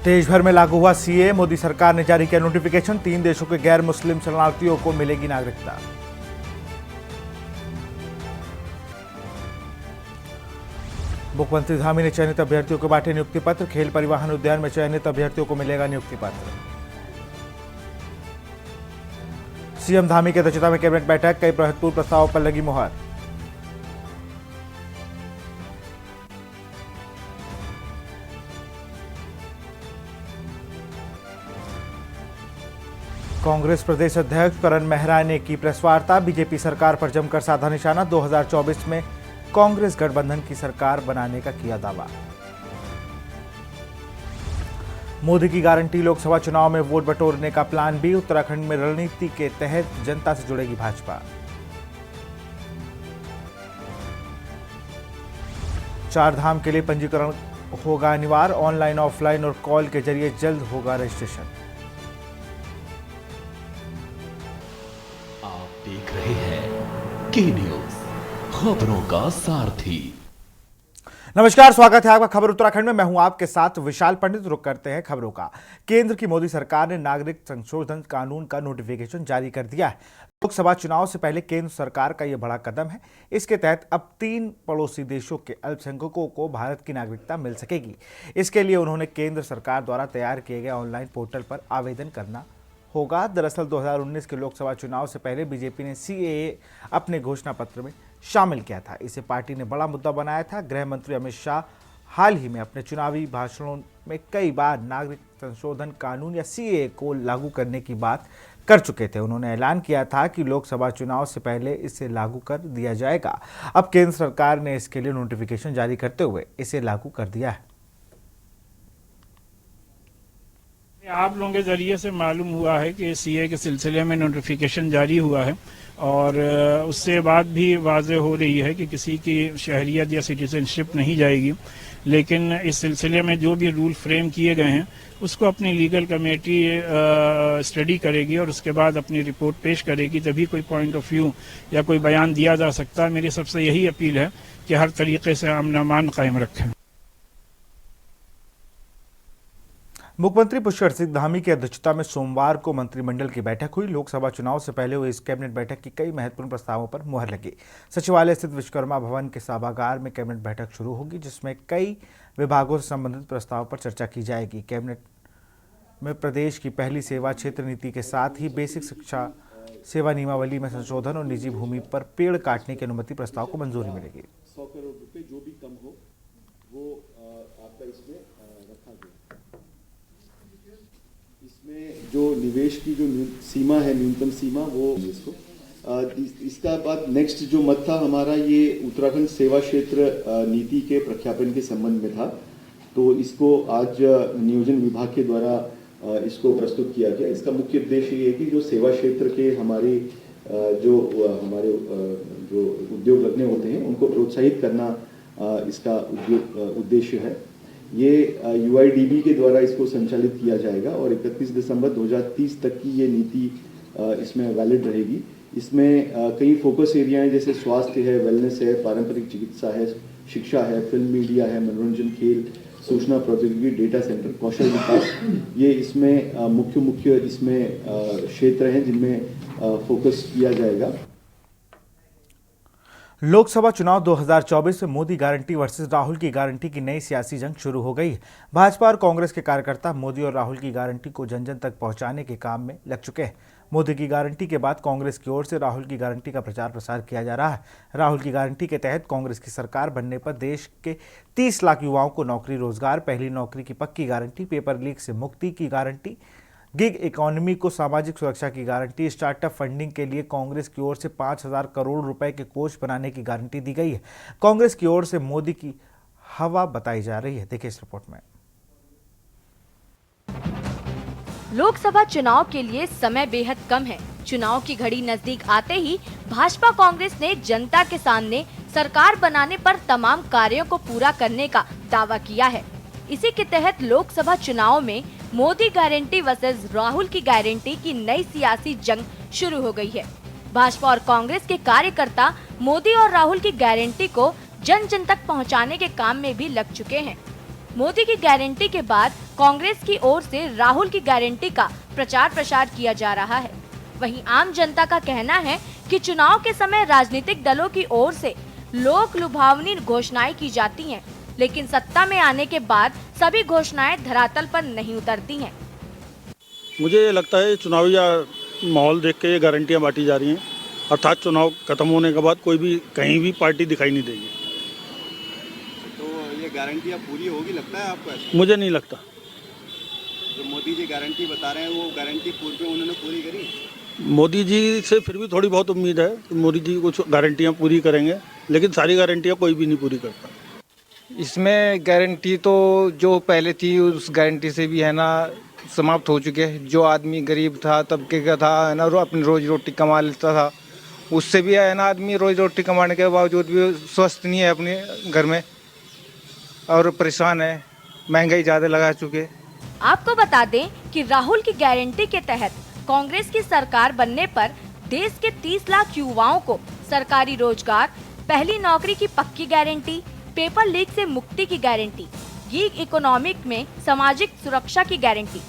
देश भर में लागू हुआ सीए, मोदी सरकार ने जारी किया नोटिफिकेशन, 3 देशों के गैर मुस्लिम शरणार्थियों को मिलेगी नागरिकता। मुख्यमंत्री धामी ने चयनित अभ्यर्थियों को बांटे नियुक्ति पत्र, खेल परिवहन उद्यान में चयनित अभ्यर्थियों को मिलेगा नियुक्ति पत्र। सीएम धामी की अध्यक्षता में कैबिनेट बैठक, कई महत्वपूर्ण प्रस्तावों पर लगी मुहर। कांग्रेस प्रदेश अध्यक्ष करण मेहरा ने की प्रेस वार्ता, बीजेपी सरकार पर जमकर साधा निशाना, 2024 में कांग्रेस गठबंधन की सरकार बनाने का किया दावा। मोदी की गारंटी, लोकसभा चुनाव में वोट बटोरने का प्लान बी, उत्तराखंड में रणनीति के तहत जनता से जुड़ेगी भाजपा। चार धाम के लिए पंजीकरण होगा अनिवार्य, ऑनलाइन ऑफलाइन और कॉल के जरिए जल्द होगा रजिस्ट्रेशन। देख रहे हैं के न्यूज, खबरों का सारथी। नमस्कार, स्वागत है आपका खबर उत्तराखंड में। मैं हूं आपके साथ विशाल पंडित। रुक करते हैं खबरों का। केंद्र की मोदी सरकार ने नागरिक संशोधन कानून का नोटिफिकेशन जारी कर दिया है। लोकसभा चुनाव से पहले केंद्र सरकार का यह बड़ा कदम है। इसके तहत अब 3 पड़ोसी देशों के अल्पसंख्यकों को भारत की नागरिकता मिल सकेगी। इसके लिए उन्होंने केंद्र सरकार द्वारा तैयार किए गए ऑनलाइन पोर्टल पर आवेदन करना होगा। दरअसल 2019 के लोकसभा चुनाव से पहले बीजेपी ने सीएए अपने घोषणा पत्र में शामिल किया था। इसे पार्टी ने बड़ा मुद्दा बनाया था। गृह मंत्री अमित शाह हाल ही में अपने चुनावी भाषणों में कई बार नागरिक संशोधन कानून या सीएए को लागू करने की बात कर चुके थे। उन्होंने ऐलान किया था कि लोकसभा चुनाव से पहले इसे लागू कर दिया जाएगा। अब केंद्र सरकार ने इसके लिए नोटिफिकेशन जारी करते हुए इसे लागू कर दिया है। आप लोगों के जरिए से मालूम हुआ है कि सीए के सिलसिले में नोटिफिकेशन जारी हुआ है और उससे बाद भी वाज़ेह हो रही है कि किसी की शहरियत या सिटीजनशिप नहीं जाएगी। लेकिन इस सिलसिले में जो भी रूल फ्रेम किए गए हैं उसको अपनी लीगल कमेटी स्टडी करेगी और उसके बाद अपनी रिपोर्ट पेश करेगी, तभी कोई पॉइंट ऑफ व्यू या कोई बयान दिया जा सकता है। मेरी सबसे यही अपील है कि हर तरीके से अमन अमान कायम रखें। मुख्यमंत्री पुष्कर सिंह धामी की अध्यक्षता में सोमवार को मंत्रिमंडल की बैठक हुई। लोकसभा चुनाव से पहले हुई इस कैबिनेट बैठक की कई महत्वपूर्ण प्रस्तावों पर मुहर लगी। सचिवालय स्थित विश्वकर्मा भवन के सभागार में कैबिनेट बैठक शुरू होगी, जिसमें कई विभागों से संबंधित प्रस्तावों पर चर्चा की जाएगी। कैबिनेट में प्रदेश की पहली सेवा क्षेत्र नीति के साथ ही बेसिक शिक्षा सेवा नियमावली में संशोधन और निजी भूमि पर पेड़ काटने की अनुमति प्रस्ताव को मंजूरी मिलेगी। 100 करोड़ रुपए जो भी कम हो वो आपका इसमें रखा गया। इसमें जो निवेश की जो सीमा है, न्यूनतम सीमा, वो इसको इसका बाद नेक्स्ट जो मत था हमारा, ये उत्तराखंड सेवा क्षेत्र नीति के प्रख्यापन के संबंध में था। तो इसको आज नियोजन विभाग के द्वारा इसको प्रस्तुत किया गया। इसका मुख्य उद्देश्य ये है कि जो सेवा क्षेत्र के हमारे जो उद्योग लगने होते हैं उनको प्रोत्साहित करना इसका उद्देश्य है। ये यूआईडीबी के द्वारा इसको संचालित किया जाएगा और 31 दिसंबर 2030 तक की ये नीति इसमें वैलिड रहेगी। इसमें कई फोकस एरिया हैं, जैसे स्वास्थ्य है, वेलनेस है, पारंपरिक चिकित्सा है, शिक्षा है, फिल्म मीडिया है, मनोरंजन, खेल, सूचना प्रौद्योगिकी, डेटा सेंटर, कौशल विकास, ये इसमें मुख्य इसमें क्षेत्र हैं जिनमें फोकस किया जाएगा। लोकसभा चुनाव 2024 में मोदी गारंटी वर्सेस राहुल की गारंटी की नई सियासी जंग शुरू हो गई है। भाजपा और कांग्रेस के कार्यकर्ता मोदी और राहुल की गारंटी को जन जन तक पहुंचाने के काम में लग चुके हैं। मोदी की गारंटी के बाद कांग्रेस की ओर से राहुल की गारंटी का प्रचार प्रसार किया जा रहा है। राहुल की गारंटी के तहत कांग्रेस की सरकार बनने पर देश के 30 लाख युवाओं को नौकरी, रोजगार, पहली नौकरी की पक्की गारंटी, पेपर लीक से मुक्ति की गारंटी, गिग इकोनॉमी को सामाजिक सुरक्षा की गारंटी, स्टार्टअप फंडिंग के लिए कांग्रेस की ओर से 5,000 करोड़ रुपए के कोष बनाने की गारंटी दी गई है। कांग्रेस की ओर से मोदी की हवा बताई जा रही है। देखिए इस रिपोर्ट में। लोकसभा चुनाव के लिए समय बेहद कम है। चुनाव की घड़ी नजदीक आते ही भाजपा कांग्रेस ने जनता के सामने सरकार बनाने पर तमाम कार्यों को पूरा करने का दावा किया है। इसी के तहत लोकसभा चुनाव में मोदी गारंटी वर्सेस राहुल की गारंटी की नई सियासी जंग शुरू हो गई है। भाजपा और कांग्रेस के कार्यकर्ता मोदी और राहुल की गारंटी को जन जन तक पहुंचाने के काम में भी लग चुके हैं। मोदी की गारंटी के बाद कांग्रेस की ओर से राहुल की गारंटी का प्रचार प्रसार किया जा रहा है। वहीं आम जनता का कहना है कि चुनाव के समय राजनीतिक दलों की ओर से लोक लुभावनी घोषणाएं की जाती हैं, लेकिन सत्ता में आने के बाद सभी घोषणाएं धरातल पर नहीं उतरती हैं। मुझे ये लगता है चुनावी माहौल देख के ये गारंटियाँ बांटी जा रही हैं, अर्थात चुनाव खत्म होने के बाद कोई भी कहीं भी पार्टी दिखाई नहीं देगी। तो ये गारंटियाँ पूरी होगी लगता है आपको ऐसा? मुझे नहीं लगता। जो मोदी जी गारंटी बता रहे हैं वो गारंटी उन्होंने पूरी करी? मोदी जी से फिर भी थोड़ी बहुत उम्मीद है कि मोदी जी कुछ गारंटियाँ पूरी करेंगे, लेकिन सारी गारंटियाँ कोई भी नहीं पूरी करता। इसमें गारंटी तो जो पहले थी उस गारंटी से भी है ना समाप्त हो चुके हैं। जो आदमी गरीब था, तबके का था, है ना, अपनी रोजी रोटी कमा लेता था, उससे भी है ना आदमी रोजी रोटी कमाने के बावजूद भी स्वस्थ नहीं है अपने घर में और परेशान है, महंगाई ज़्यादा लगा चुके। आपको बता दें कि राहुल की गारंटी के तहत कांग्रेस की सरकार बनने पर देश के 30 लाख युवाओं को सरकारी रोजगार, पहली नौकरी की पक्की गारंटी, पेपर लीक से मुक्ति की गारंटी, गिग इकोनॉमिक में सामाजिक सुरक्षा की गारंटी,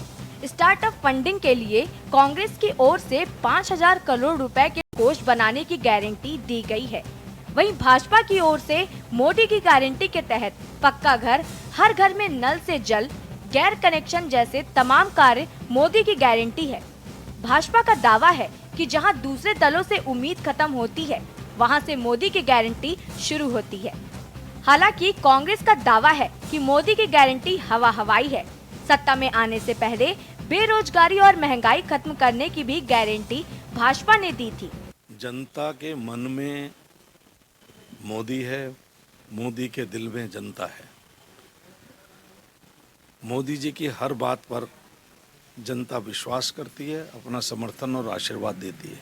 स्टार्टअप फंडिंग के लिए कांग्रेस की ओर से 5,000 करोड़ रुपए के कोष बनाने की गारंटी दी गई है। वहीं भाजपा की ओर से मोदी की गारंटी के तहत पक्का घर, हर घर में नल से जल, गैर कनेक्शन जैसे तमाम कार्य मोदी की गारंटी है। भाजपा का दावा है कि जहां दूसरे दलों से उम्मीद खत्म होती है, वहां से मोदी की गारंटी शुरू होती है। हालांकि कांग्रेस का दावा है कि मोदी की गारंटी हवा हवाई है। सत्ता में आने से पहले बेरोजगारी और महंगाई खत्म करने की भी गारंटी भाजपा ने दी थी। जनता के मन में मोदी है, मोदी के दिल में जनता है। मोदी जी की हर बात पर जनता विश्वास करती है, अपना समर्थन और आशीर्वाद देती है।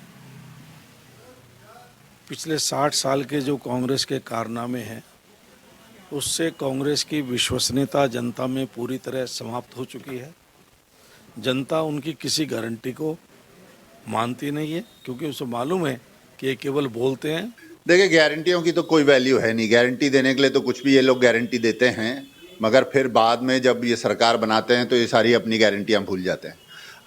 पिछले 60 साल के जो कांग्रेस के कारनामे हैं, उससे कांग्रेस की विश्वसनीयता जनता में पूरी तरह समाप्त हो चुकी है। जनता उनकी किसी गारंटी को मानती नहीं है, क्योंकि उसे मालूम है कि ये केवल बोलते हैं। देखिए, गारंटियों की तो कोई वैल्यू है नहीं। गारंटी देने के लिए तो कुछ भी ये लोग गारंटी देते हैं, मगर फिर बाद में जब ये सरकार बनाते हैं तो ये सारी अपनी गारंटियां भूल जाते हैं।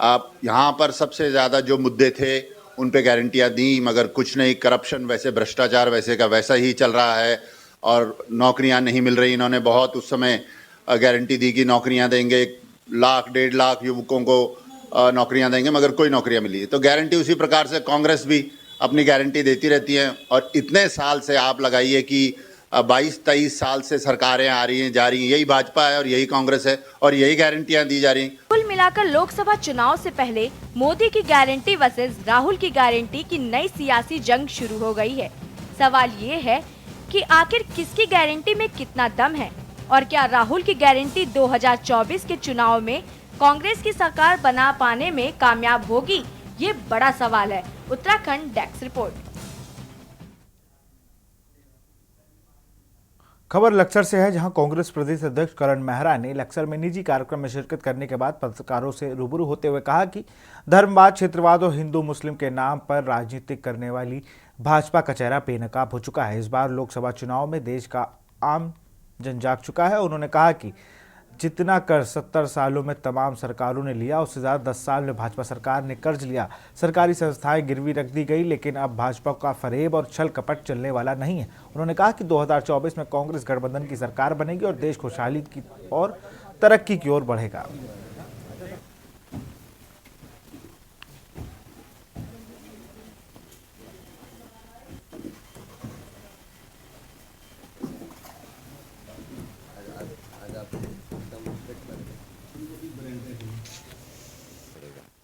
आप यहाँ पर सबसे ज़्यादा जो मुद्दे थे उन पे गारंटियां दी, मगर कुछ नहीं। करप्शन वैसे, भ्रष्टाचार वैसे का वैसा ही चल रहा है और नौकरियां नहीं मिल रही। इन्होंने बहुत उस समय गारंटी दी कि नौकरियां देंगे, 1 लाख 1.5 लाख युवकों को नौकरियां देंगे, मगर कोई नौकरियां मिली। तो गारंटी उसी प्रकार से कांग्रेस भी अपनी गारंटी देती रहती है। और इतने साल से आप लगाइए कि 22-23 साल से सरकारें आ रही हैं, जा रही हैं, यही भाजपा है और यही कांग्रेस है और यही गारंटियां दी जा रही हैं। कुल मिलाकर लोकसभा चुनाव से पहले मोदी की गारंटी वर्सेस राहुल की गारंटी की नई सियासी जंग शुरू हो गई है। सवाल ये है कि आखिर किसकी गारंटी में कितना दम है और क्या राहुल की गारंटी 2024 के चुनाव में कांग्रेस की सरकार बना पाने में कामयाब होगी, ये बड़ा सवाल है। Uttarakhand desk report. खबर लक्सर से है, जहां कांग्रेस प्रदेश अध्यक्ष करण मेहरा ने लक्सर में निजी कार्यक्रम में शिरकत करने के बाद पत्रकारों से रूबरू होते हुए कहा कि धर्मवाद, क्षेत्रवाद और हिंदू मुस्लिम के नाम पर राजनीति करने वाली भाजपा का चेहरा बेनकाब हो चुका है। इस बार लोकसभा चुनाव में देश का आम जन जाग चुका है। उन्होंने कहा कि जितना कर्ज 70 सालों में तमाम सरकारों ने लिया, उससे ज़्यादा 10 साल में भाजपा सरकार ने कर्ज लिया। सरकारी संस्थाएं गिरवी रख दी गई, लेकिन अब भाजपा का फरेब और छल कपट चलने वाला नहीं है। उन्होंने कहा कि 2024 में कांग्रेस गठबंधन की सरकार बनेगी और देश खुशहाली की और तरक्की की ओर बढ़ेगा।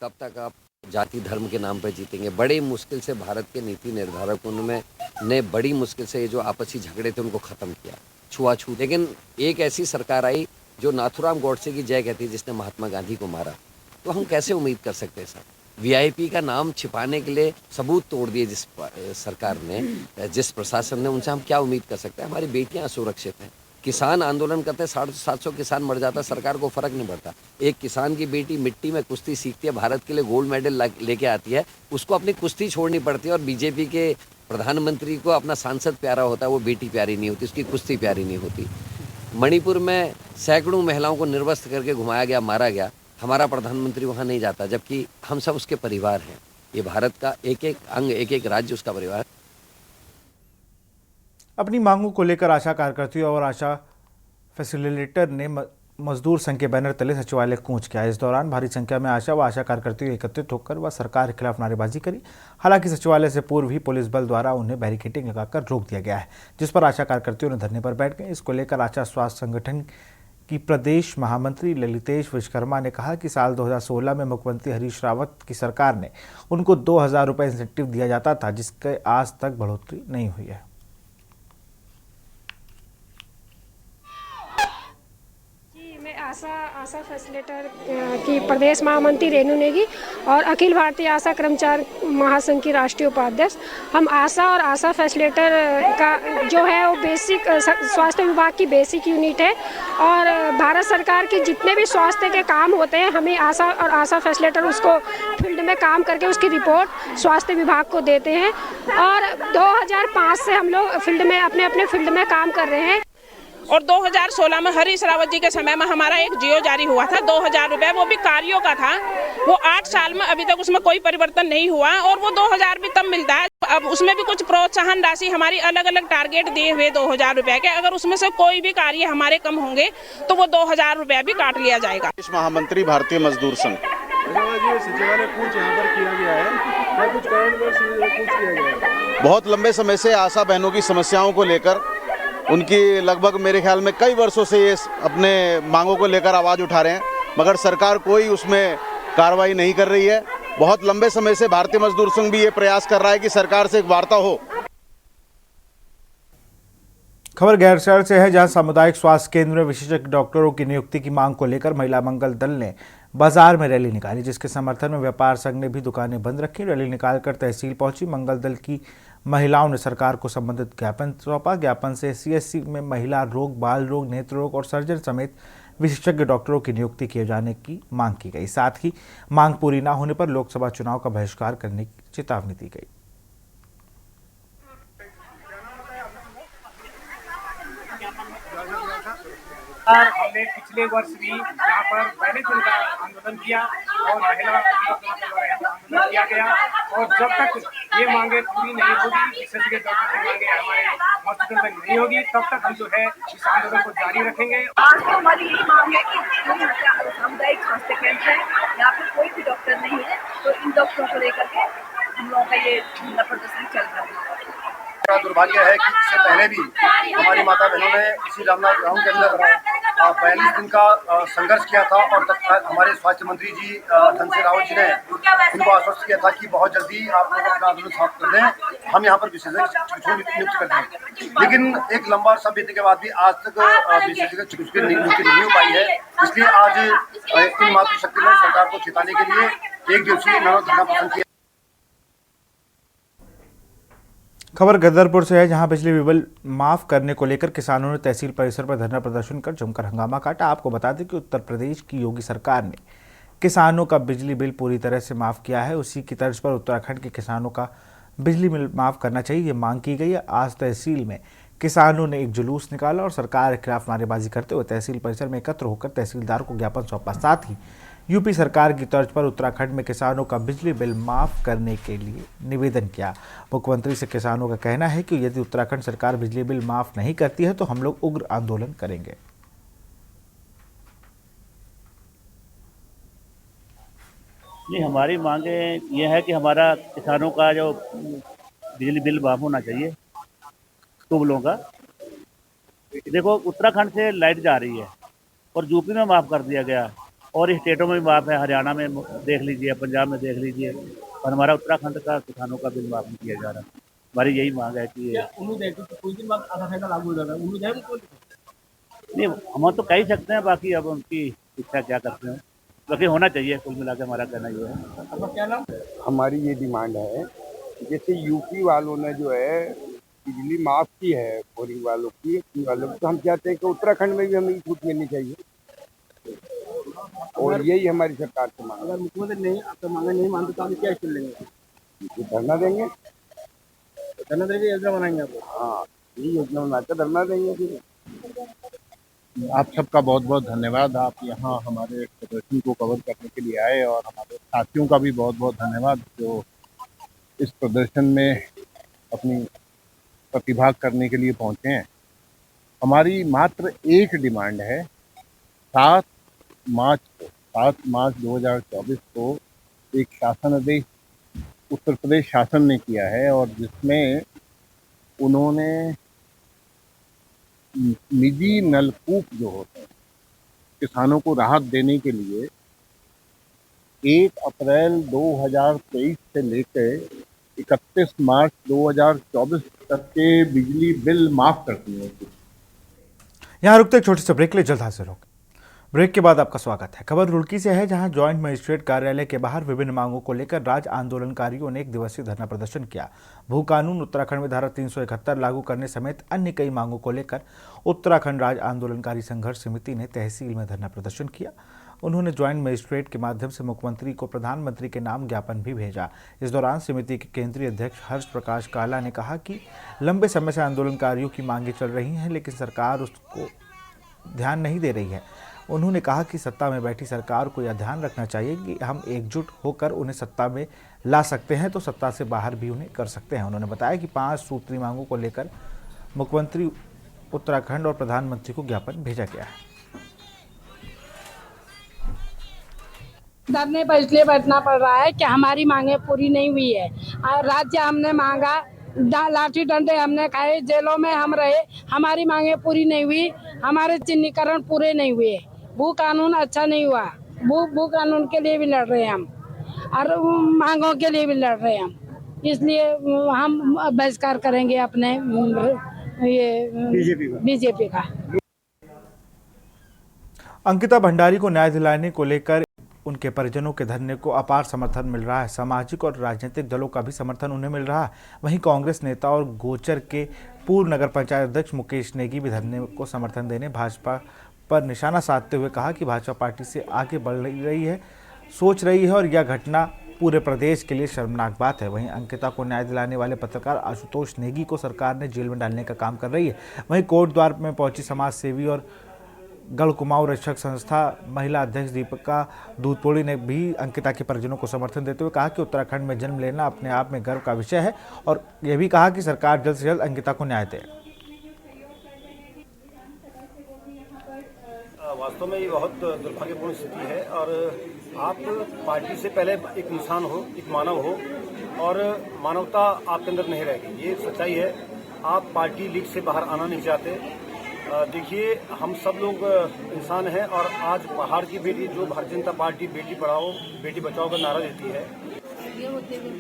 कब तक आप जाति धर्म के नाम पर जीतेंगे? बड़ी मुश्किल से भारत के नीति निर्धारकों ने बड़ी मुश्किल से ये जो आपसी झगड़े थे उनको ख़त्म किया, छुआछूत। लेकिन एक ऐसी सरकार आई जो नाथुराम गोडसे की जय कहती है, जिसने महात्मा गांधी को मारा। तो हम कैसे उम्मीद कर सकते हैं सर? वीआईपी का नाम छिपाने के लिए सबूत तोड़ दिए जिस सरकार ने, जिस प्रशासन ने, उनसे हम क्या उम्मीद कर सकते हैं? हमारी बेटियाँ असुरक्षित हैं। किसान आंदोलन करते 750 किसान मर जाता, सरकार को फर्क नहीं पड़ता। एक किसान की बेटी मिट्टी में कुश्ती सीखती है, भारत के लिए गोल्ड मेडल लेके आती है, उसको अपनी कुश्ती छोड़नी पड़ती है। और बीजेपी के प्रधानमंत्री को अपना सांसद प्यारा होता है, वो बेटी प्यारी नहीं होती, उसकी कुश्ती प्यारी नहीं होती। मणिपुर में सैकड़ों महिलाओं को निर्वस्त्र करके घुमाया गया, मारा गया। हमारा प्रधानमंत्री वहाँ नहीं जाता, जबकि हम सब उसके परिवार हैं। ये भारत का एक एक अंग, एक एक राज्य उसका परिवार है। अपनी मांगों को लेकर आशा कार्यकर्तियों और आशा फैसिलिटेटर ने मजदूर संघ के बैनर तले सचिवालय कूच किया। इस दौरान भारी संख्या में आशा व आशा कार्यकर्तियों एकत्रित होकर वह सरकार के खिलाफ नारेबाजी करी। हालांकि सचिवालय से पूर्व ही पुलिस बल द्वारा उन्हें बैरिकेडिंग लगाकर रोक दिया गया है, जिस पर आशा कार्यकर्तियों ने धरने पर बैठ गए। इसको लेकर आशा स्वास्थ्य संगठन की प्रदेश महामंत्री ललितेश विश्वकर्मा ने कहा कि साल 2016 में मुख्यमंत्री हरीश रावत की सरकार ने उनको 2000 रुपये इंसेंटिव दिया जाता था, जिसके आज तक बढ़ोतरी नहीं हुई है। आशा फैसिलिटेटर की प्रदेश महामंत्री रेणु नेगी और अखिल भारतीय आशा कर्मचारी महासंघ की राष्ट्रीय उपाध्यक्ष। हम आशा और आशा फैसिलिटेटर का जो है वो बेसिक स्वास्थ्य विभाग की बेसिक यूनिट है और भारत सरकार की जितने भी स्वास्थ्य के काम होते हैं हमें आशा और आशा फैसिलिटेटर उसको फील्ड में काम करके उसकी रिपोर्ट स्वास्थ्य विभाग को देते हैं और 2005 से हम लोग फील्ड में अपने फील्ड में काम कर रहे हैं। और 2016 में हरीश रावत जी के समय में हमारा एक जियो जारी हुआ था 2000 रुपये, वो भी कार्यों का था। वो 8 साल में अभी तक उसमें कोई परिवर्तन नहीं हुआ और वो 2000 भी तब मिलता है। अब उसमें भी कुछ प्रोत्साहन राशि हमारी अलग अलग टारगेट दिए हुए 2000 रुपये के, अगर उसमें से कोई भी कार्य हमारे कम होंगे तो वो 2000 रुपये भी काट लिया जाएगा। महामंत्री भारतीय मजदूर संघ सचिवालय कूच यहाँ पर किया गया है, क्या कुछ कारणवश कूच किया गया है? बहुत लंबे समय से आशा बहनों की समस्याओं को लेकर उनकी लगभग मेरे ख्याल में कई वर्षों से ये अपने मांगों को लेकर आवाज़ उठा रहे हैं, मगर सरकार कोई उसमें कार्रवाई नहीं कर रही है। बहुत लंबे समय से भारतीय मजदूर संघ भी ये प्रयास कर रहा है कि सरकार से एक वार्ता हो। खबर गैरसैंण से है, जहां सामुदायिक स्वास्थ्य केंद्र में विशेषज्ञ डॉक्टरों की नियुक्ति की मांग को लेकर महिला मंगल दल ने बाजार में रैली निकाली, जिसके समर्थन में व्यापार संघ ने भी दुकानें बंद रखी। रैली निकालकर तहसील पहुंची मंगल दल की महिलाओं ने सरकार को संबंधित ज्ञापन सौंपा। ज्ञापन से सीएचसी में महिला रोग, बाल रोग, नेत्र रोग और सर्जन समेत विशेषज्ञ डॉक्टरों की नियुक्ति किए जाने की मांग की गई। साथ ही मांग पूरी न होने पर लोकसभा चुनाव का बहिष्कार करने की चेतावनी दी गई। हमने पिछले वर्ष भी यहाँ पर पहले दिन का आंदोलन किया और महिला आंदोलन किया गया और जब तक ये मांगे पूरी नहीं होगी, विशेषज्ञ डॉक्टर की मांगे हमारे हॉस्पिटल में नहीं होगी, तब तक हम जो है इस आंदोलन को जारी रखेंगे। आज तो हमारी यही मांग है कि सामुदायिक स्वास्थ्य केंद्र है, यहाँ पे कोई भी डॉक्टर नहीं है, तो इन डॉक्टरों को लेकर के हम लोगों का ये धरना प्रदर्शन चल रहा है। बड़ा दुर्भाग्य है कि इससे पहले भी हमारी माता बहनों ने इसी रामनाथ गांव के अंदर 42 दिन का संघर्ष किया था और तत्काल हमारे स्वास्थ्य मंत्री जी धन सिंह रावत जी ने उनको आश्वस्त किया था कि बहुत जल्दी आप लोग अपना आंदोलन समाप्त कर दें, हम यहाँ पर विशेषज्ञ चिकित्सकों की नियुक्ति कर देंगे। लेकिन एक लंबा अर्सा बीतने के बाद भी आज तक विशेषज्ञ चिकित्सकों की नियुक्ति नहीं हो पाई है। इसलिए आज इन मातृशक्ति ने सरकार को चेताने के लिए 1 दिवसीय धरना प्रदर्शन किया। खबर गदरपुर से है, जहां बिजली बिल माफ करने को लेकर किसानों ने तहसील परिसर पर धरना प्रदर्शन कर जमकर हंगामा काटा। आपको बता दें कि उत्तर प्रदेश की योगी सरकार ने किसानों का बिजली बिल पूरी तरह से माफ किया है। उसी की तर्ज पर उत्तराखंड के किसानों का बिजली बिल माफ करना चाहिए, ये मांग की गई है। आज तहसील में किसानों ने एक जुलूस निकाला और सरकार के खिलाफ नारेबाजी करते हुए तहसील परिसर में एकत्र होकर तहसीलदार को ज्ञापन सौंपा। साथ ही यूपी सरकार की तर्ज पर उत्तराखंड में किसानों का बिजली बिल माफ करने के लिए निवेदन किया। मुख्यमंत्री से किसानों का कहना है कि यदि उत्तराखंड सरकार बिजली बिल माफ नहीं करती है तो हम लोग उग्र आंदोलन करेंगे। नहीं, हमारी मांगे ये है कि हमारा किसानों का जो बिजली बिल माफ होना चाहिए टूबलों का। देखो, उत्तराखंड से लाइट जा रही है और यूपी में माफ कर दिया गया और स्टेटों में भी माफ है, हरियाणा में देख लीजिए, पंजाब में देख लीजिए, और हमारा उत्तराखंड का किसानों का बिल माफ नहीं किया जा रहा। हमारी यही मांग है कि कुछ दिन बाद आधा फैसला लागू हो जाएगा, उम्मीद है उनको? नहीं, हम तो कह ही सकते हैं, बाकी अब उनकी इच्छा क्या करते हैं, बाकी होना चाहिए। कुल मिला के हमारा कहना ये है। आपका क्या नाम? हमारी ये डिमांड है, जैसे यूपी वालों ने जो है बिजली माफ की है बोरिंग वालों की, तो हम चाहते हैं कि उत्तराखंड में भी हमें छूट मिलनी चाहिए और यही हमारी सरकार से मांग। अगर मुख्यमंत्री नहीं आपका मांगा नहीं मानते तो हम क्या एक्शन लेंगे? धरना देंगे। धरना देंगे, योजना बनाएंगे आप? हाँ, ये योजना बनाकर धरना देंगे। आप सबका बहुत बहुत धन्यवाद। आप यहाँ हमारे प्रदर्शन को कवर करने के लिए आए और हमारे साथियों का भी बहुत बहुत धन्यवाद जो इस प्रदर्शन में अपनी प्रतिभाग करने के लिए पहुँचे हैं। हमारी मात्र एक डिमांड है, 7 मार्च 2024 को एक शासन आदेश उत्तर प्रदेश शासन ने किया है और जिसमें उन्होंने निजी नलकूप जो होते हैं किसानों को राहत देने के लिए 1 अप्रैल 2023 से लेकर 31 मार्च 2024 तक के बिजली बिल माफ कर दिए। यहाँ रुकते एक छोटे से ब्रेक ले, जल्द हाजिर होंगे। ब्रेक के बाद आपका स्वागत है। खबर रुड़की से है, जहां ज्वाइंट मजिस्ट्रेट कार्यालय के बाहर विभिन्न मांगों को लेकर राज्य आंदोलनकारियों ने 1 दिवसीय धरना प्रदर्शन किया। भू कानून उत्तराखंड में धारा 371 लागू करने समेत अन्य कई मांगों को लेकर उत्तराखंड राज्य आंदोलनकारी संघर्ष समिति ने तहसील में धरना प्रदर्शन किया। उन्होंने ज्वाइंट मजिस्ट्रेट के माध्यम से मुख्यमंत्री को प्रधानमंत्री के नाम ज्ञापन भी भेजा। इस दौरान समिति के केंद्रीय अध्यक्ष हर्ष प्रकाश काला ने कहा कि लंबे समय से आंदोलनकारियों की मांगें चल रही हैं, लेकिन सरकार उसको ध्यान नहीं दे रही है। उन्होंने कहा कि सत्ता में बैठी सरकार को यह ध्यान रखना चाहिए कि हम एकजुट होकर उन्हें सत्ता में ला सकते हैं तो सत्ता से बाहर भी उन्हें कर सकते हैं। उन्होंने बताया कि 5 सूत्री मांगों को लेकर मुख्यमंत्री उत्तराखंड और प्रधानमंत्री को ज्ञापन भेजा गया है। धरने पर इसलिए बैठना पड़ रहा है कि हमारी मांगे पूरी नहीं हुई है। राज्य हमने मांगा, लाठी डंडे हमने खाए, जेलों में हम रहे, हमारी मांगे पूरी नहीं हुई, हमारे चिन्हीकरण पूरे नहीं हुए, भू कानून अच्छा नहीं हुआ। भू कानून के लिए भी लड़ रहे हैं हम और मांगों के लिए भी लड़ रहे हैं हम, इसलिए हम बहिष्कार करेंगे अपने ये बीजेपी का। अंकिता भंडारी को न्याय दिलाने को लेकर उनके परिजनों के धरने को अपार समर्थन मिल रहा है। सामाजिक और राजनीतिक दलों का भी समर्थन उन्हें मिल रहा है। वहीं कांग्रेस नेता और गोचर के पूर्व नगर पंचायत अध्यक्ष मुकेश नेगी भी धरने को समर्थन देने भाजपा पर निशाना साधते हुए कहा कि भाजपा पार्टी से आगे बढ़ रही है, सोच रही है और यह घटना पूरे प्रदेश के लिए शर्मनाक बात है। वहीं अंकिता को न्याय दिलाने वाले पत्रकार आशुतोष नेगी को सरकार ने जेल में डालने का काम कर रही है। वहीं कोर्ट द्वार में पहुंची समाज सेवी और गढ़ कुमाऊं रक्षक संस्था महिला अध्यक्ष दीपिका दूधपोड़ी ने भी अंकिता के परिजनों को समर्थन देते हुए कहा कि उत्तराखंड में जन्म लेना अपने आप में गर्व का विषय है और यह भी कहा कि सरकार जल्द से जल्द अंकिता को न्याय दे। वास्तव में ये बहुत दुर्भाग्यपूर्ण स्थिति है और आप पार्टी से पहले एक इंसान हो, एक मानव हो और मानवता आपके अंदर नहीं रहेगी, ये सच्चाई है। आप पार्टी लीग से बाहर आना नहीं चाहते। देखिए, हम सब लोग इंसान हैं और आज पहाड़ की बेटी जो भारतीय जनता पार्टी बेटी पढ़ाओ बेटी बचाओ का नारा देती है, ये होते हुए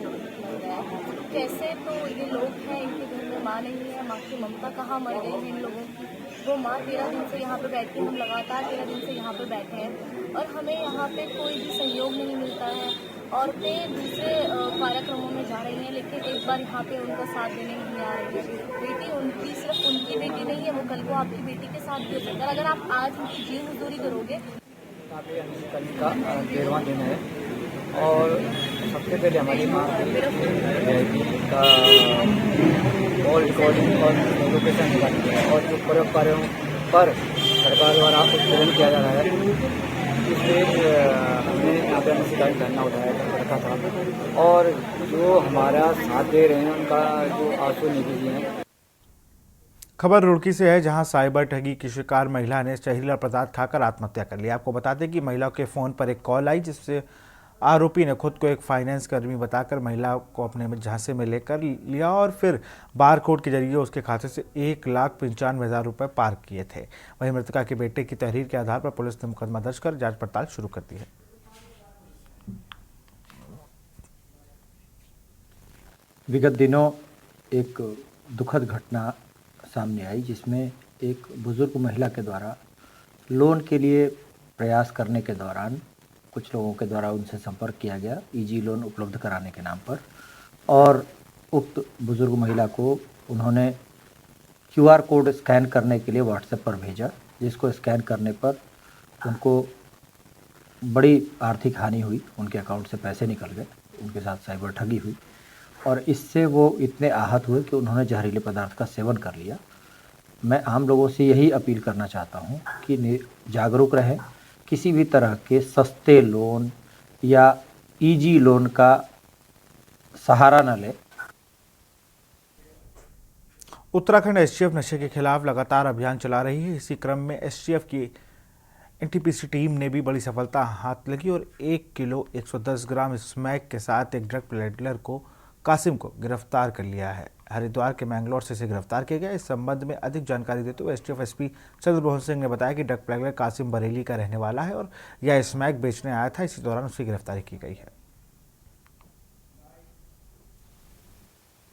कैसे तो ये लोग हैं, इनके घर में माँ नहीं है, माँ की ममता कहाँ मर गई है इन लोगों की। वो माँ 13 दिन से यहाँ पे बैठी, हम लगातार 13 दिन से यहाँ पे बैठे हैं और हमें यहाँ पे कोई भी सहयोग नहीं मिलता है। औरतें दूसरे कार्यक्रमों में जा रही हैं लेकिन एक बार यहाँ पे उनका साथ देने नहीं आ रही है। बेटी उनकी सिर्फ उनकी बेटी नहीं है, वो कल को आपकी बेटी के साथ भी हो सकता है। अगर आप आज उनकी जीव मजदूरी करोगे। कल का 13वां दिन है और सबसे पहले हमारी माँ का कॉल रिकॉर्डिंग और लोकेशन निकालती है और जो परोपकारों पर सरकार द्वारा उत्पीड़न किया जा रहा है, इसलिए हमने यहाँ पे अनिश्चितकालीन धरना उठाया रखा था और जो हमारा साथ दे रहे हैं उनका जो आंसू निधि जी हैं। खबर रुड़की से है, जहां साइबर ठगी की शिकार महिला ने जहरीला पदार्थ खाकर आत्महत्या कर ली। आपको बता दें कि महिला के फोन पर एक कॉल आई जिससे आरोपी ने खुद को एक फाइनेंस कर्मी बताकर महिला को अपने झांसे में लेकर लिया और फिर बारकोड के जरिए उसके खाते से 1,95,000 रुपये पार किए थे। वहीं मृतका के बेटे की तहरीर के आधार पर पुलिस ने मुकदमा दर्ज कर जांच पड़ताल शुरू कर दी है। विगत दिनों एक दुखद घटना सामने आई जिसमें एक बुजुर्ग महिला के द्वारा लोन के लिए प्रयास करने के दौरान कुछ लोगों के द्वारा उनसे संपर्क किया गया इजी लोन उपलब्ध कराने के नाम पर और उक्त बुजुर्ग महिला को उन्होंने QR कोड स्कैन करने के लिए व्हाट्सएप पर भेजा, जिसको स्कैन करने पर उनको बड़ी आर्थिक हानि हुई, उनके अकाउंट से पैसे निकल गए, उनके साथ साइबर ठगी हुई और इससे वो इतने आहत हुए कि उन्होंने जहरीले पदार्थ का सेवन कर लिया मैं आम लोगों से यही अपील करना चाहता हूं कि जागरूक रहें, किसी भी तरह के सस्ते लोन या इजी लोन का सहारा न लें। उत्तराखंड एसटीएफ नशे के खिलाफ लगातार अभियान चला रही है। इसी क्रम में एसटीएफ की एनटीपीसी टीम ने भी बड़ी सफलता हाथ लगी और 1 किलो 110 ग्राम स्मैक के साथ एक ड्रग पेडलर को कासिम को गिरफ्तार कर लिया है। हरिद्वार के मैंगलोर से इसे गिरफ्तार किया गया। इस संबंध में अधिक जानकारी देते हुए एसटीएफ एसपी चंद्रमोहन सिंह ने बताया कि ड्रग पेडलर कासिम बरेली का रहने वाला है और यह स्मैक बेचने आया था। इसी दौरान उसकी गिरफ्तारी की गई है।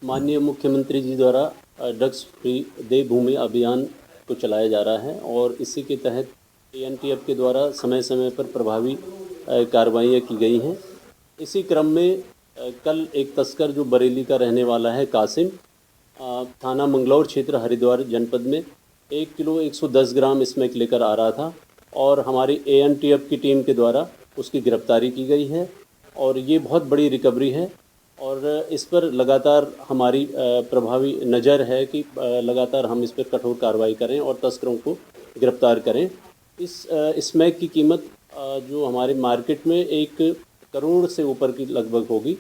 माननीय मुख्यमंत्री जी द्वारा ड्रग्स फ्री देवभूमि अभियान को चलाया जा रहा है और इसी के तहत एएनटीएफ के द्वारा समय समय पर प्रभावी कार्रवाइयाँ की गई हैं। इसी क्रम में कल एक तस्कर जो बरेली का रहने वाला है कासिम, थाना मंगलौर क्षेत्र हरिद्वार जनपद में 1 किलो 110 ग्राम स्मैक लेकर आ रहा था और हमारी एएनटीएफ की टीम के द्वारा उसकी गिरफ्तारी की गई है और ये बहुत बड़ी रिकवरी है और इस पर लगातार हमारी प्रभावी नज़र है कि लगातार हम इस पर कठोर कार्रवाई करें और तस्करों को गिरफ्तार करें। इस स्मैक की कीमत जो हमारे मार्केट में 1 करोड़ से ऊपर की लगभग होगी।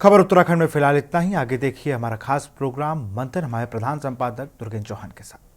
खबर उत्तराखंड में फिलहाल इतना ही। आगे देखिए हमारा खास प्रोग्राम मंथन हमारे प्रधान संपादक दुर्गेन चौहान के साथ।